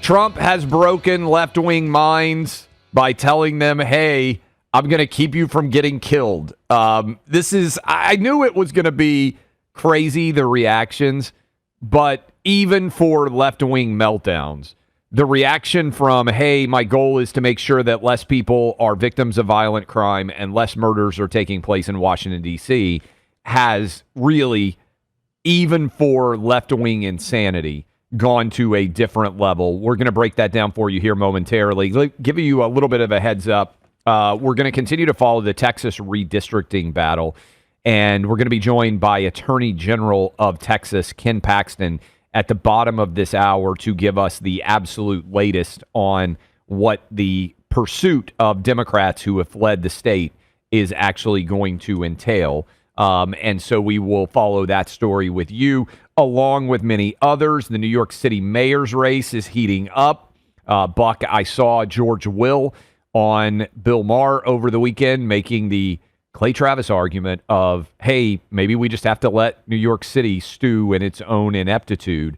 Trump has broken left-wing minds by telling them, hey, I'm going to keep you from getting killed. I knew it was going to be crazy, the reactions, but even for left-wing meltdowns, the reaction from, hey, my goal is to make sure that less people are victims of violent crime and less murders are taking place in Washington, D.C., has really, even for left-wing insanity, gone to a different level. We're going to break that down for you here momentarily. Give you a little bit of a heads up. We're going to continue to follow the Texas redistricting battle, and we're going to be joined by Attorney General of Texas, Ken Paxton, at the bottom of this hour to give us the absolute latest on what the pursuit of Democrats who have fled the state is actually going to entail. And so we will follow that story with you, along with many others. The New York City mayor's race is heating up. Buck, I saw George Will on Bill Maher over the weekend making the Clay Travis argument of, hey, maybe we just have to let New York City stew in its own ineptitude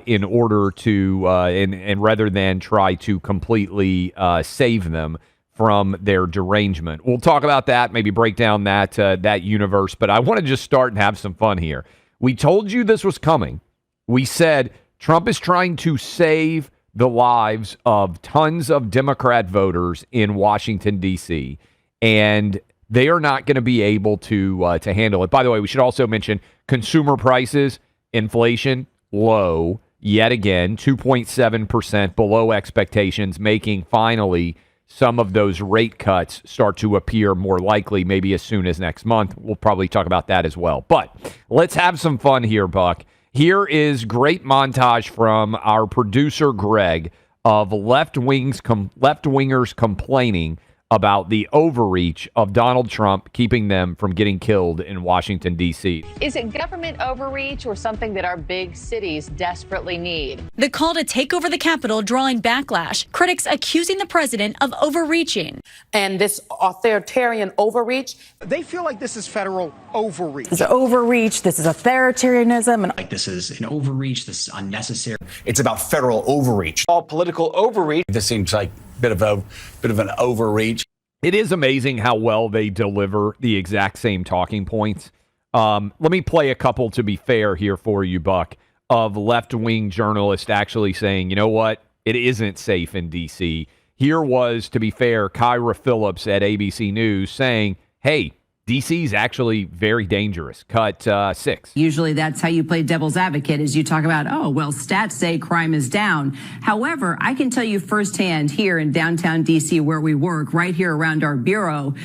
in order to, and rather than try to completely save them from their derangement. We'll talk about that, maybe break down that universe, but I want to just start and have some fun here. We told you this was coming. We said Trump is trying to save the lives of tons of Democrat voters in Washington, D.C., and they are not going to be able to handle it. By the way, we should also mention consumer prices, inflation, low, yet again, 2.7% below expectations, making finally some of those rate cuts start to appear more likely, maybe as soon as next month. We'll probably talk about that as well. But let's have some fun here, Buck. Here is great montage from our producer, Greg, of left-wingers complaining about the overreach of Donald Trump, keeping them from getting killed in Washington, D.C. Is it government overreach or something that our big cities desperately need? The call to take over the Capitol drawing backlash, critics accusing the president of overreaching. And this authoritarian overreach, they feel like this is federal overreach. This is overreach. This is authoritarianism. Like this is an overreach. This is unnecessary. It's about federal overreach. All political overreach. This seems like a bit of an overreach. It is amazing how well they deliver the exact same talking points. Let me play a couple, to be fair here for you, Buck, of left-wing journalists actually saying, you know what, it isn't safe in D.C. Here was, to be fair, Kyra Phillips at ABC News saying, hey, D.C. is actually very dangerous. Cut 6. Usually that's how you play devil's advocate, is you talk about, oh, well, stats say crime is down. However, I can tell you firsthand here in downtown D.C. where we work, right here around our bureau,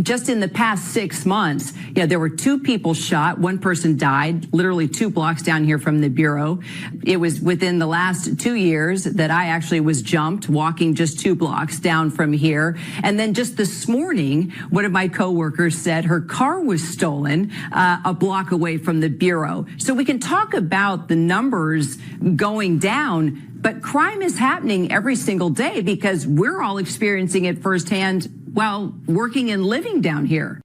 just in the past 6 months, there were 2 people shot. 1 person died, literally 2 blocks down here from the bureau. It was within the last 2 years that I actually was jumped walking just 2 blocks down from here. And then just this morning, one of my coworkers said her car was stolen a block away from the bureau. So we can talk about the numbers going down, but crime is happening every single day because we're all experiencing it firsthand while working and living down here.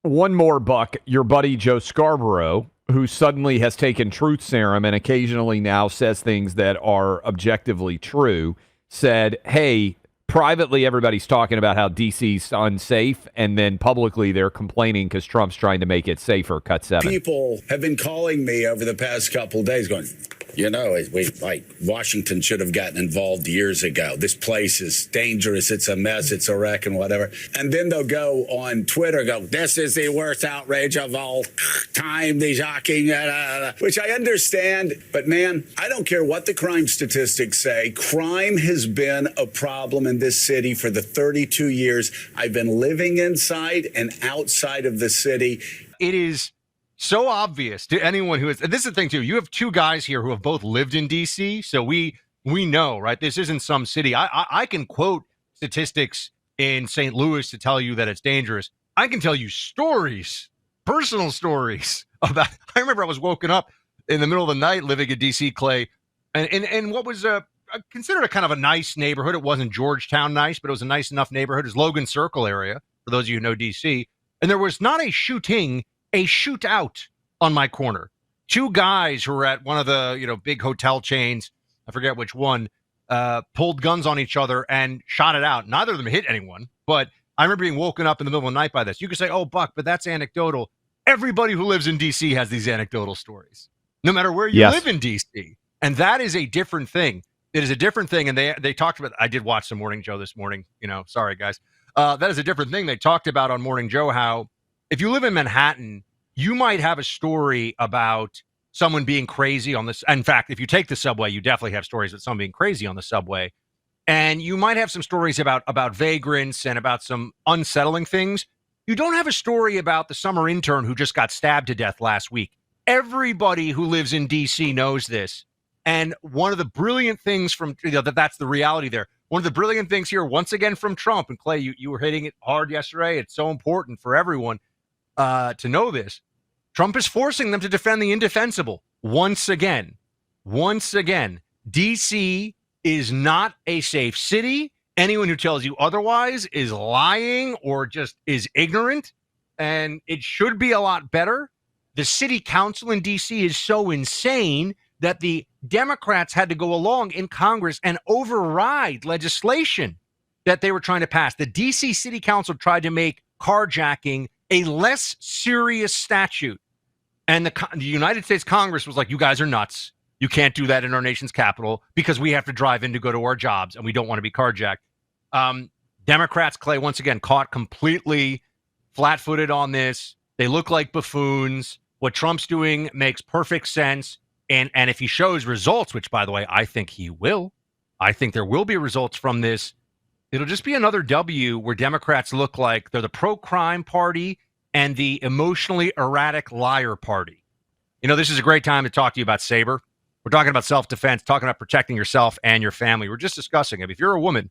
One more, Buck. Your buddy Joe Scarborough, who suddenly has taken truth serum and occasionally now says things that are objectively true, said, hey, privately, everybody's talking about how D.C.'s unsafe, and then publicly they're complaining because Trump's trying to make it safer. Cut 7. People have been calling me over the past couple of days going, Washington should have gotten involved years ago. This place is dangerous. It's a mess. It's a wreck and whatever. And then they'll go on Twitter, this is the worst outrage of all time, the shocking, which I understand. But man, I don't care what the crime statistics say. Crime has been a problem in this city for the 32 years I've been living inside and outside of the city. It is so obvious to anyone who is, this is the thing too, you have 2 guys here who have both lived in DC, so we know, right? This isn't some city. I can quote statistics in St. Louis to tell you that it's dangerous. I can tell you stories, personal stories about, I remember I was woken up in the middle of the night living in DC, Clay, and what was considered a kind of a nice neighborhood. It wasn't Georgetown nice, but it was a nice enough neighborhood. It was Logan Circle area, for those of you who know DC. And there was not a shooting, a shootout on my corner. 2 guys who were at one of the big hotel chains I forget which one, pulled guns on each other and shot it out. Neither of them hit anyone, but I remember being woken up in the middle of the night by this. You could say, oh, Buck, but that's anecdotal. Everybody who lives in D.C. has these anecdotal stories, no matter where you live in D.C. And that is a different thing. It is a different thing. And they talked about, I did watch the Morning Joe this morning. Sorry, guys. That is a different thing. They talked about on Morning Joe how if you live in Manhattan, you might have a story about someone being crazy on this. In fact, if you take the subway, you definitely have stories about someone being crazy on the subway. And you might have some stories about vagrants and about some unsettling things. You don't have a story about the summer intern who just got stabbed to death last week. Everybody who lives in D.C. knows this. And one of the brilliant things from, that's the reality there. One of the brilliant things here, once again, from Trump, and Clay, you were hitting it hard yesterday. It's so important for everyone to know this. Trump is forcing them to defend the indefensible. Once again, D.C. is not a safe city. Anyone who tells you otherwise is lying or just is ignorant, and it should be a lot better. The city council in D.C. is so insane that the Democrats had to go along in Congress and override legislation that they were trying to pass. The D.C. City Council tried to make carjacking a less serious statute. And the United States Congress was like, you guys are nuts. You can't do that in our nation's capital because we have to drive in to go to our jobs and we don't want to be carjacked. Democrats, Clay, once again, caught completely flat-footed on this. They look like buffoons. What Trump's doing makes perfect sense. And if he shows results, which, by the way, I think he will, I think there will be results from this, it'll just be another W where Democrats look like they're the pro-crime party and the emotionally erratic liar party. This is a great time to talk to you about Sabre. We're talking about self-defense, talking about protecting yourself and your family. We're just discussing it. If you're a woman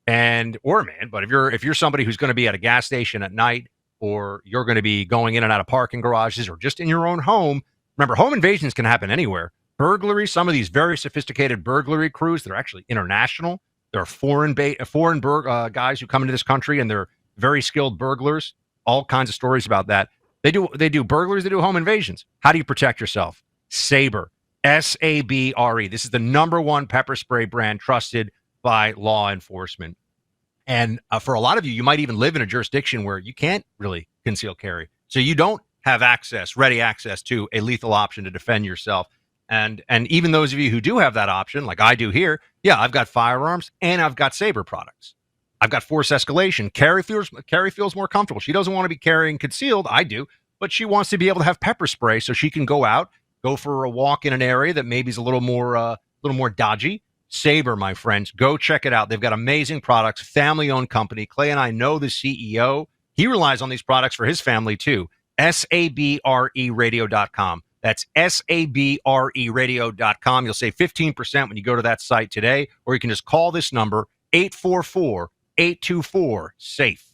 or a man, but if you're somebody who's going to be at a gas station at night, or you're going to be going in and out of parking garages, or just in your own home, remember, home invasions can happen anywhere. Burglary, some of these very sophisticated burglary crews, they're actually international. There are foreign guys who come into this country, and they're very skilled burglars. All kinds of stories about that. They do burglaries, they do home invasions. How do you protect yourself? Sabre, S-A-B-R-E. This is the #1 pepper spray brand trusted by law enforcement. And for a lot of you, you might even live in a jurisdiction where you can't really conceal carry. So you don't have ready access to a lethal option to defend yourself. And even those of you who do have that option, like I do here, I've got firearms and I've got Sabre products. I've got force escalation. Carrie feels more comfortable. She doesn't want to be carrying concealed. I do, but she wants to be able to have pepper spray so she can go out, go for a walk in an area that maybe is a little more dodgy. Sabre, my friends, go check it out. They've got amazing products, family-owned company. Clay and I know the CEO. He relies on these products for his family too. SABREradio.com. That's SABREradio.com. You'll save 15% when you go to that site today, or you can just call this number, 844-824-SAFE.